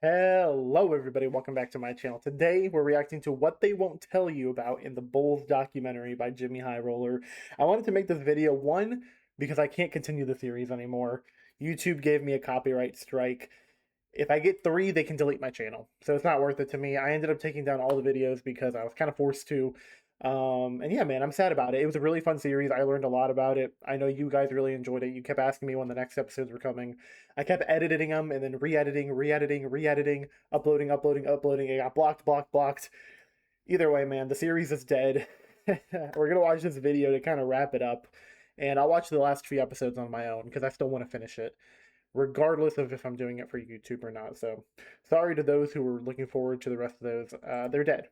Hello, everybody. Welcome back to my channel. Today, we're reacting to What They Won't Tell You About in the Bulls documentary by Jimmy High Roller. I wanted to make this video, one, because I can't continue the series anymore. YouTube gave me a copyright strike. If I get three, they can delete my channel. So it's not worth it to me. I ended up taking down all the videos because I was kind of forced to. And yeah, man, I'm sad about it. It was a really fun series. I learned a lot about it. I know you guys really enjoyed it. You kept asking me when the next episodes were coming. I kept editing them and then re-editing, uploading. It got blocked. Either way, man, the series is dead. We're gonna watch this video to kind of wrap it up. And I'll watch the last few episodes on my own because I still want to finish it, regardless of if I'm doing it for YouTube or not. So, sorry to those who were looking forward to the rest of those. They're dead.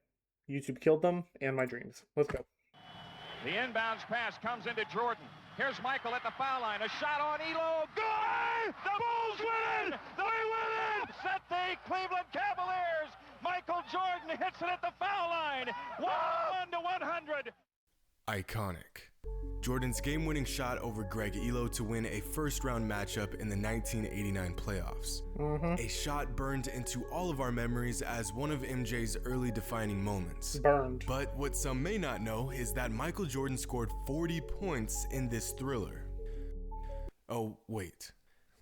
YouTube killed them and my dreams. Let's go. The inbounds pass comes into Jordan. Here's Michael at the foul line. A shot on Elo. Good! The Bulls win it! They win it! Set the Cleveland Cavaliers. Michael Jordan hits it at the foul line. 101 to 100. Iconic. Jordan's game-winning shot over Greg Elo to win a first-round matchup in the 1989 playoffs. A shot burned into all of our memories as one of MJ's early defining moments. Burned. But what some may not know is that Michael Jordan scored 40 points in this thriller. Oh, wait.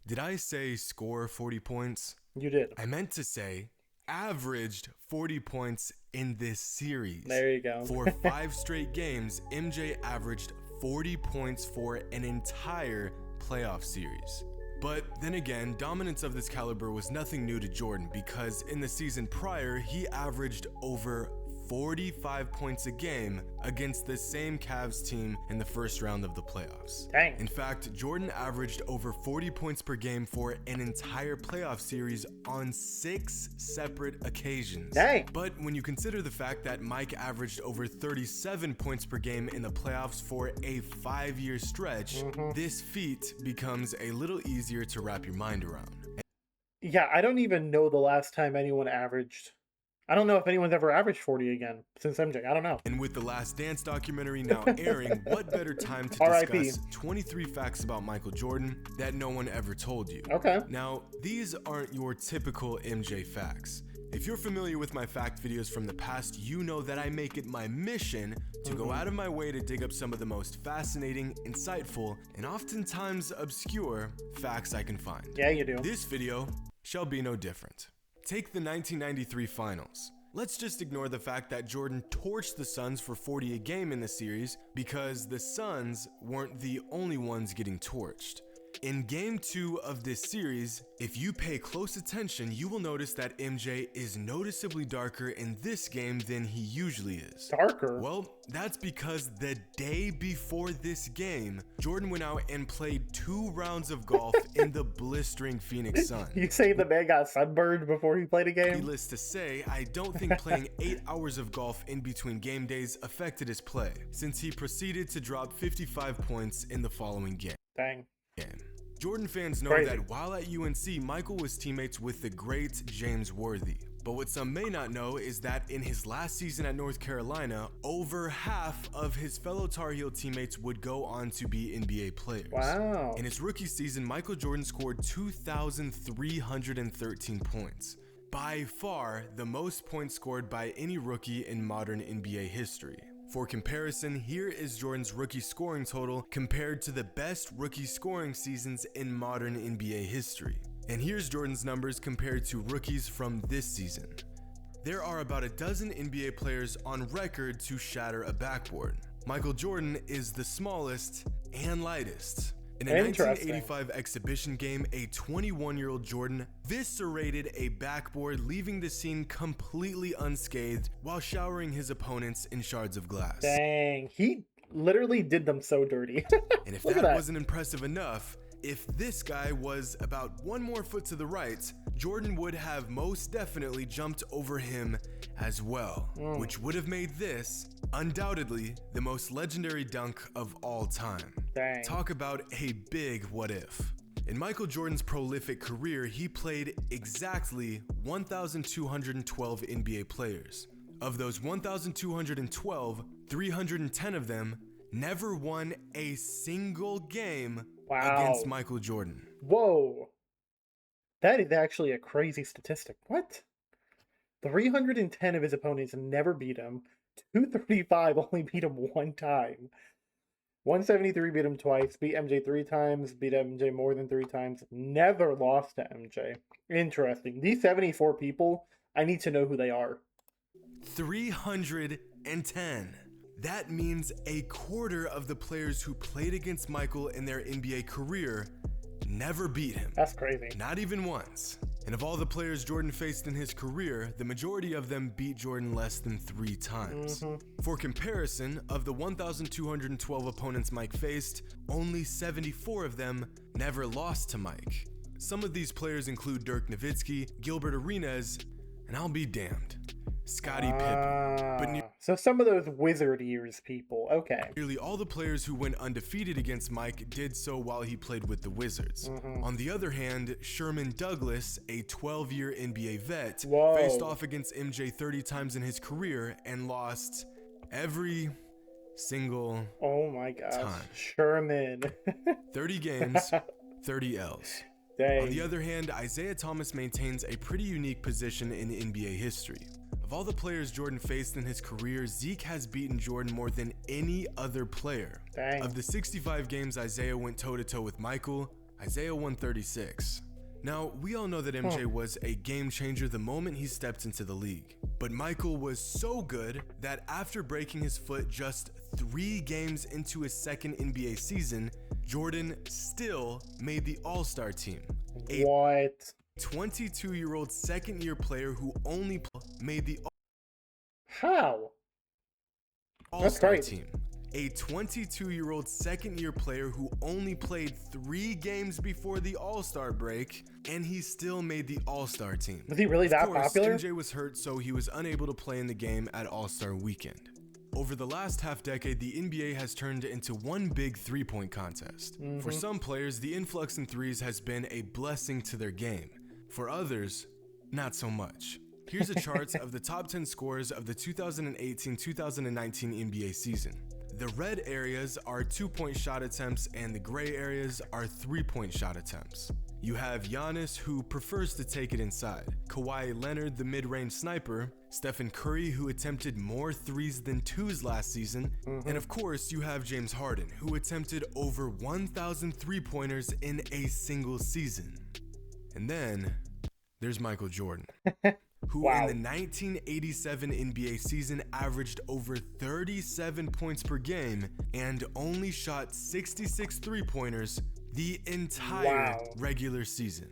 Did I say score 40 points? You did. I meant to say averaged 40 points in this series. There you go. For 5 straight games, MJ averaged 40 points for an entire playoff series. But then again, dominance of this caliber was nothing new to Jordan because in the season prior, he averaged over 45 points a game against the same Cavs team in the first round of the playoffs. Dang. In fact, Jordan averaged over 40 points per game for an entire playoff series on 6 separate occasions. Dang. But when you consider the fact that Mike averaged over 37 points per game in the playoffs for a 5-year stretch, this feat becomes a little easier to wrap your mind around. Yeah, I don't even know the last time anyone averaged. I don't know if anyone's ever averaged 40 again since MJ. I don't know. And with The Last Dance documentary now airing, what better time to R.I.P. discuss 23 facts about Michael Jordan that no one ever told you. Okay. Now, these aren't your typical MJ facts. If you're familiar with my fact videos from the past, you know that I make it my mission to go out of my way to dig up some of the most fascinating, insightful, and oftentimes obscure facts I can find. Yeah, you do. This video shall be no different. Take the 1993 finals. Let's just ignore the fact that Jordan torched the Suns for 40 a game in the series because the Suns weren't the only ones getting torched. In Game 2 of this series, if you pay close attention, you will notice that MJ is noticeably darker in this game than he usually is. Darker? Well, that's because the day before this game, Jordan went out and played 2 rounds of golf in the blistering Phoenix sun. You say the man got sunburned before he played a game? Needless to say, I don't think playing 8 hours of golf in between game days affected his play, since he proceeded to drop 55 points in the following game. Dang. Jordan fans know Crazy. that while at UNC, Michael was teammates with the great James Worthy. But what some may not know is that in his last season at North Carolina, over half of his fellow Tar Heel teammates would go on to be NBA players. Wow. In his rookie season, Michael Jordan scored 2,313 points. By far, the most points scored by any rookie in modern NBA history. For comparison, here is Jordan's rookie scoring total compared to the best rookie scoring seasons in modern NBA history. And here's Jordan's numbers compared to rookies from this season. There are about a dozen NBA players on record to shatter a backboard. Michael Jordan is the smallest and lightest. In a 1985 exhibition game, a 21-year-old Jordan eviscerated a backboard, leaving the scene completely unscathed while showering his opponents in shards of glass. Dang. He literally did them so dirty. And if that wasn't impressive enough, if this guy was about 1 more foot to the right, Jordan would have most definitely jumped over him as well, which would have made this undoubtedly the most legendary dunk of all time. Dang. Talk about a big what if. In Michael Jordan's prolific career, he played exactly 1,212 NBA players. Of those 1,212, 310 of them never won a single game against Michael Jordan. Whoa. That is actually a crazy statistic. What? 310 of his opponents never beat him. 235 only beat him one time. 173 beat him twice, beat MJ 3 times, beat MJ more than 3 times, never lost to MJ. Interesting. These 74 people, I need to know who they are. 310. That means a quarter of the players who played against Michael in their NBA career never beat him. That's crazy. Not even once. And of all the players Jordan faced in his career, the majority of them beat Jordan less than 3 times. For comparison, of the 1,212 opponents Mike faced, only 74 of them never lost to Mike. Some of these players include Dirk Nowitzki, Gilbert Arenas, and I'll be damned, Scottie Pippen. But so some of those Wizard years people, okay. Nearly all the players who went undefeated against Mike did so while he played with the Wizards. On the other hand, Sherman Douglas, a 12-year NBA vet, faced off against MJ 30 times in his career and lost every single oh my gosh, time. Sherman. 30 games, 30 L's. Dang. On the other hand, Isaiah Thomas maintains a pretty unique position in NBA history. Of all the players Jordan faced in his career, Zeke has beaten Jordan more than any other player. Dang. Of the 65 games Isaiah went toe-to-toe with Michael, Isaiah won 36. Now, we all know that MJ was a game changer the moment he stepped into the league. But Michael was so good that after breaking his foot just 3 games into his second NBA season, Jordan still made the All-Star team. What? 22-year-old second-year player who only made the How? All-Star team. A 22-year-old second-year player who only played 3 games before the All-Star break, and he still made the All-Star team. Was he really that popular? MJ was hurt, so he was unable to play in the game at All-Star weekend. Over the last half-decade, the NBA has turned into one big three-point contest. For some players, the influx in threes has been a blessing to their game. For others, not so much. Here's a chart of the top 10 scorers of the 2018-2019 NBA season. The red areas are 2-point shot attempts and the gray areas are 3-point shot attempts. You have Giannis, who prefers to take it inside, Kawhi Leonard, the mid-range sniper, Stephen Curry, who attempted more threes than twos last season, and of course you have James Harden, who attempted over 1,000 three-pointers in a single season. And then there's Michael Jordan, who in the 1987 NBA season averaged over 37 points per game and only shot 66 three-pointers the entire regular season.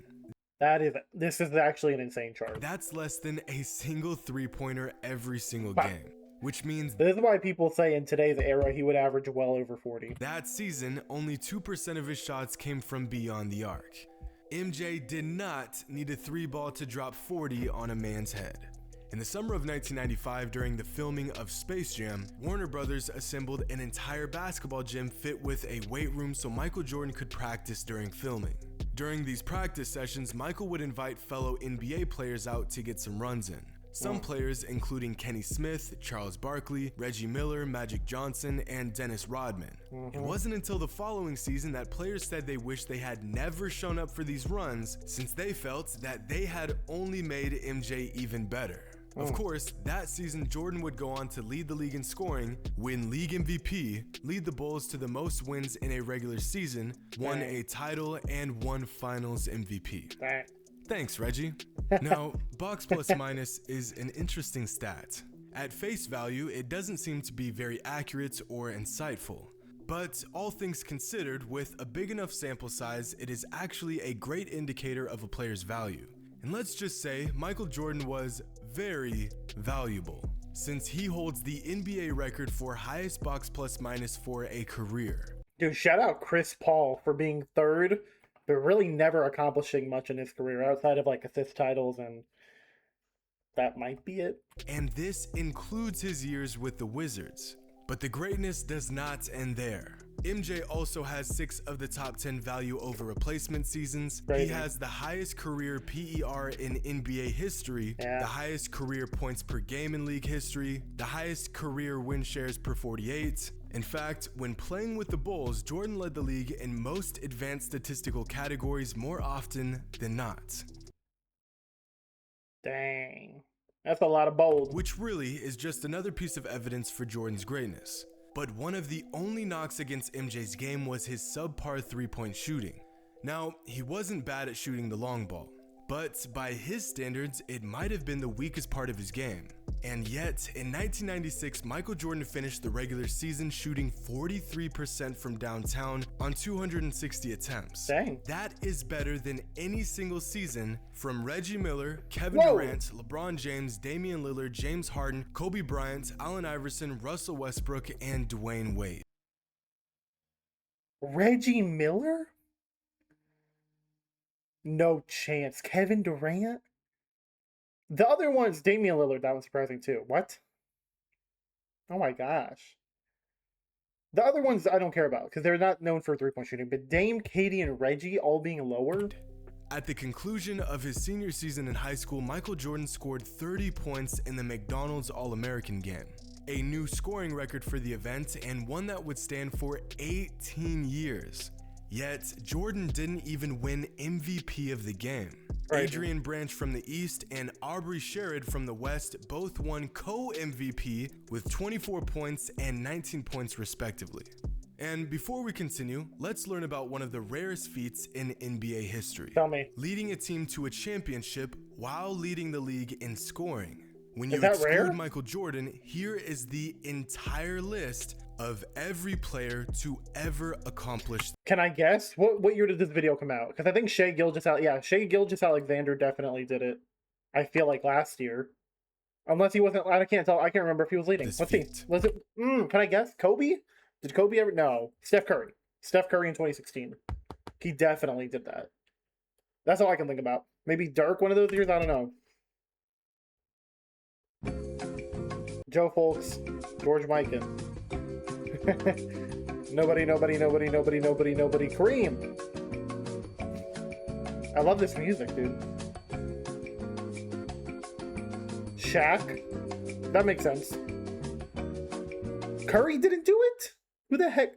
This is actually an insane chart. That's less than a single three-pointer every single game, which means this is why people say in today's era he would average well over 40. That season, only 2% of his shots came from beyond the arc. MJ did not need a 3-ball to drop 40 on a man's head. In the summer of 1995, during the filming of Space Jam, Warner Brothers assembled an entire basketball gym fit with a weight room so Michael Jordan could practice during filming. During these practice sessions, Michael would invite fellow NBA players out to get some runs in. Some players, including Kenny Smith, Charles Barkley, Reggie Miller, Magic Johnson, and Dennis Rodman. It wasn't until the following season that players said they wished they had never shown up for these runs, since they felt that they had only made MJ even better. Of course, that season Jordan would go on to lead the league in scoring, win league MVP, lead the Bulls to the most wins in a regular season, won a title, and won finals MVP. Thanks, Reggie. Now, box plus minus is an interesting stat. At face value, it doesn't seem to be very accurate or insightful. But all things considered, with a big enough sample size, it is actually a great indicator of a player's value. And let's just say Michael Jordan was very valuable, since he holds the NBA record for highest box plus minus for a career. Dude, shout out Chris Paul for being third, but really never accomplishing much in his career outside of like assist titles, and that might be it. And this includes his years with the Wizards. But the greatness does not end there. MJ also has 6 of the top 10 value over replacement seasons. He has the highest career PER in NBA history, the highest career points per game in league history, the highest career win shares per 48. In fact, when playing with the Bulls, Jordan led the league in most advanced statistical categories more often than not. Dang. That's a lot of bold. Which really is just another piece of evidence for Jordan's greatness. But one of the only knocks against MJ's game was his subpar three-point shooting. Now, he wasn't bad at shooting the long ball, but by his standards, it might have been the weakest part of his game. And yet, in 1996, Michael Jordan finished the regular season shooting 43% from downtown on 260 attempts. Dang. That is better than any single season from Reggie Miller, Kevin Whoa. Durant, LeBron James, Damian Lillard, James Harden, Kobe Bryant, Allen Iverson, Russell Westbrook, and Dwayne Wade. Reggie Miller? No chance. Kevin Durant? The other one's Damian Lillard. That one's surprising too. What? Oh my gosh. The other ones I don't care about because they're not known for three-point shooting. But Dame, Katie, and Reggie all being lower? At the conclusion of his senior season in high school, Michael Jordan scored 30 points in the McDonald's All-American game, a new scoring record for the event and one that would stand for 18 years. Yet, Jordan didn't even win MVP of the game. Right. Adrian Branch from the East and Aubrey Sherrod from the West both won co-MVP with 24 points and 19 points respectively. And before we continue, let's learn about one of the rarest feats in NBA history. Tell me. Leading a team to a championship while leading the league in scoring. When you Is that exclude rare? Michael Jordan, here is the entire list of every player to ever accomplish. Can I guess? What year did this video come out? Because I think Shai Gilgeous-Alexander definitely did it. I feel like last year. Unless he wasn't, I can't tell. I can't remember if he was leading. This Let's see. feat. Was it, can I guess? Kobe? Did Kobe ever? No. Steph Curry. Steph Curry in 2016. He definitely did that. That's all I can think about. Maybe Dirk one of those years? I don't know. Joe Folks. George Mikan. Nobody. Kareem. I love this music, dude. Shaq. That makes sense. Curry didn't do it? Who the heck?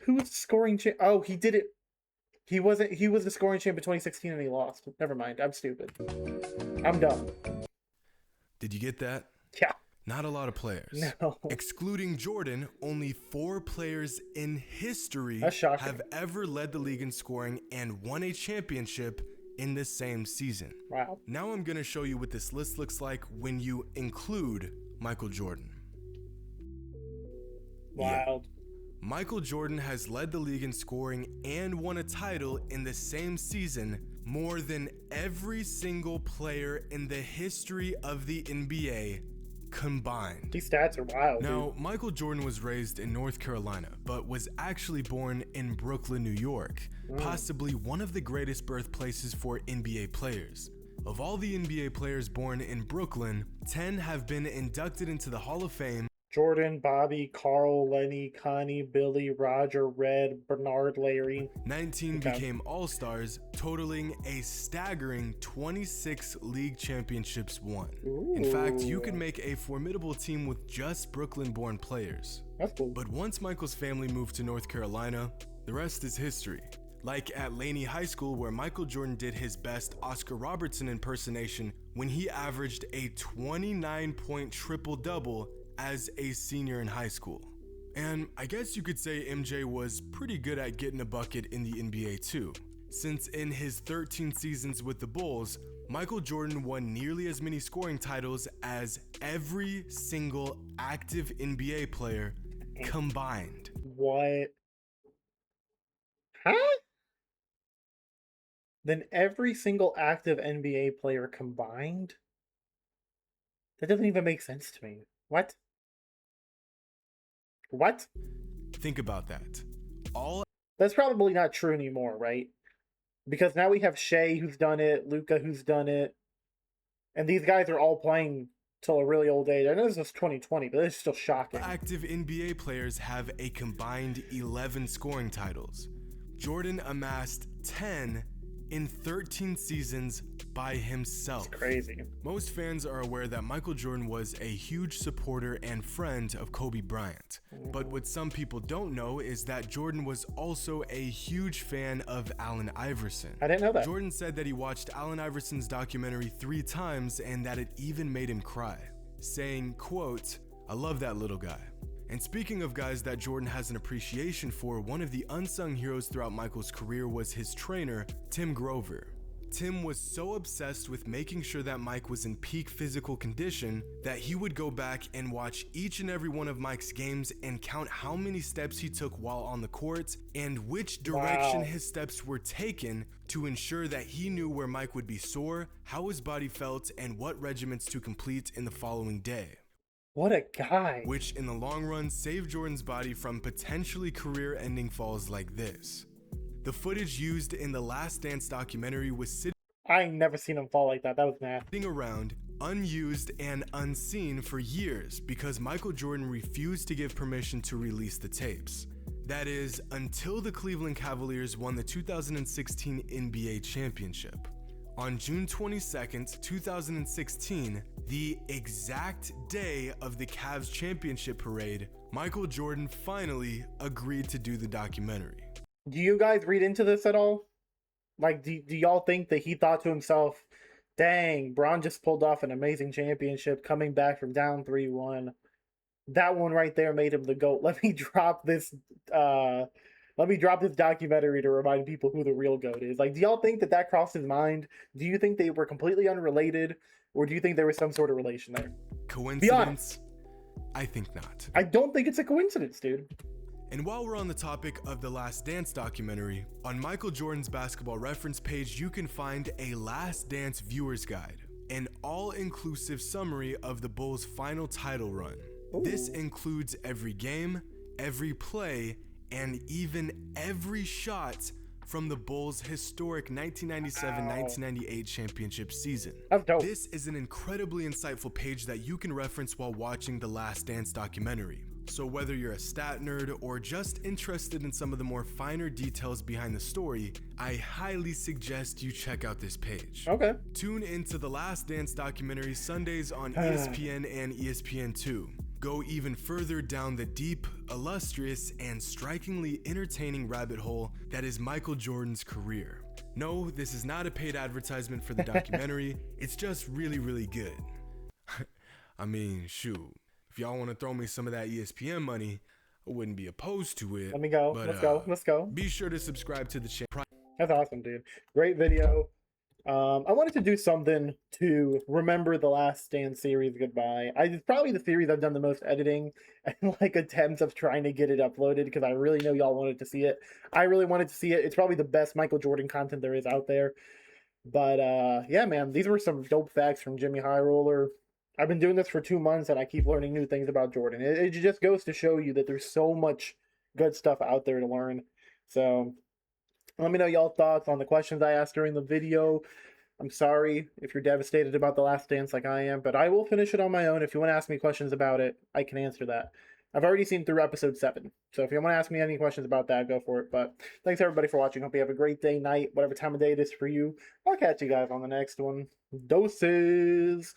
Who was the scoring champ? Oh, he did it. He was the scoring champ in 2016 and he lost. Never mind. I'm stupid. I'm dumb. Did you get that? Yeah. Not a lot of players. No. Excluding Jordan, only 4 players in history That's shocking. have ever led the league in scoring and won a championship in the same season. Wow. Now I'm going to show you what this list looks like when you include Michael Jordan. Wild. Michael Jordan has led the league in scoring and won a title in the same season more than every single player in the history of the NBA combined. These stats are wild, Now, Michael Jordan was raised in North Carolina, but was actually born in Brooklyn, New York, possibly one of the greatest birthplaces for NBA players. Of all the NBA players born in Brooklyn, 10 have been inducted into the Hall of Fame. Jordan, Bobby, Carl, Lenny, Connie, Billy, Roger, Red, Bernard, Larry. 19 Okay. became All-Stars, totaling a staggering 26 league championships won. In fact, you could make a formidable team with just Brooklyn-born players. That's cool. But once Michael's family moved to North Carolina, the rest is history. Like at Laney High School, where Michael Jordan did his best Oscar Robertson impersonation when he averaged a 29-point triple-double as a senior in high school. And I guess you could say MJ was pretty good at getting a bucket in the NBA too, since in his 13 seasons with the Bulls, Michael Jordan won nearly as many scoring titles as every single active NBA player combined. What? Huh? Then every single active NBA player combined? That doesn't even make sense to me. What? What? Think about that. All That's probably not true anymore, right? Because now we have Shea who's done it, Luca who's done it, and these guys are all playing till a really old age. I know this is 2020, but it's still shocking. active NBA players have a combined 11 scoring titles. Jordan amassed 10, in 13 seasons by himself. It's crazy. Most fans are aware that Michael Jordan was a huge supporter and friend of Kobe Bryant. But what some people don't know is that Jordan was also a huge fan of Allen Iverson. I didn't know that. Jordan said that he watched Allen Iverson's documentary 3 times and that it even made him cry, saying, quote, "I love that little guy." And speaking of guys that Jordan has an appreciation for, one of the unsung heroes throughout Michael's career was his trainer, Tim Grover. Tim was so obsessed with making sure that Mike was in peak physical condition that he would go back and watch each and every one of Mike's games and count how many steps he took while on the court and which direction his steps were taken to ensure that he knew where Mike would be sore, how his body felt, and what regiments to complete in the following day. What a guy. Which in the long run saved Jordan's body from potentially career-ending falls like this. The footage used in the Last Dance documentary was sitting I ain't never seen him fall like that. That was nasty. around, unused and unseen for years because Michael Jordan refused to give permission to release the tapes. That is, until the Cleveland Cavaliers won the 2016 NBA championship. On June 22nd, 2016, the exact day of the Cavs championship parade, Michael Jordan finally agreed to do the documentary. Do you guys read into this at all? Like, do y'all think that he thought to himself, dang, Bron just pulled off an amazing championship coming back from down 3-1. That one right there made him the GOAT. Let me drop this documentary to remind people who the real GOAT is. Like, do y'all think that crossed his mind? Do you think they were completely unrelated? Or do you think there was some sort of relation there? Coincidence? I think not. I don't think it's a coincidence, dude. And while we're on the topic of the Last Dance documentary, on Michael Jordan's basketball reference page, you can find a Last Dance viewer's guide, an all-inclusive summary of the Bulls' final title run. Ooh. This includes every game, every play, and even every shot from the Bulls' historic 1997-1998 championship season. That's dope. This is an incredibly insightful page that you can reference while watching the Last Dance documentary. So whether you're a stat nerd or just interested in some of the more finer details behind the story, I highly suggest you check out this page. Okay. Tune into the Last Dance documentary Sundays on ESPN and ESPN2. Go even further down the deep, illustrious, and strikingly entertaining rabbit hole that is Michael Jordan's career. No, this is not a paid advertisement for the documentary. It's just really, really good. I mean, shoot. If y'all want to throw me some of that ESPN money, I wouldn't be opposed to it. Let me go. But, Let's go. Be sure to subscribe to the channel. That's awesome, dude. Great video. I wanted to do something to remember the Last Dance series goodbye. It's probably the series I've done the most editing and like attempts of trying to get it uploaded because I really know y'all wanted to see it. I really wanted to see it. It's probably the best Michael Jordan content there is out there. But yeah, man, these were some dope facts from Jimmy High Roller. I've been doing this for 2 months and I keep learning new things about Jordan. It just goes to show you that there's so much good stuff out there to learn. So let me know y'all thoughts on the questions I asked during the video. I'm sorry if you're devastated about The Last Dance like I am, but I will finish it on my own. If you want to ask me questions about it, I can answer that. I've already seen through episode 7. So if you want to ask me any questions about that, go for it. But thanks everybody for watching. Hope you have a great day, night, whatever time of day it is for you. I'll catch you guys on the next one. Doses!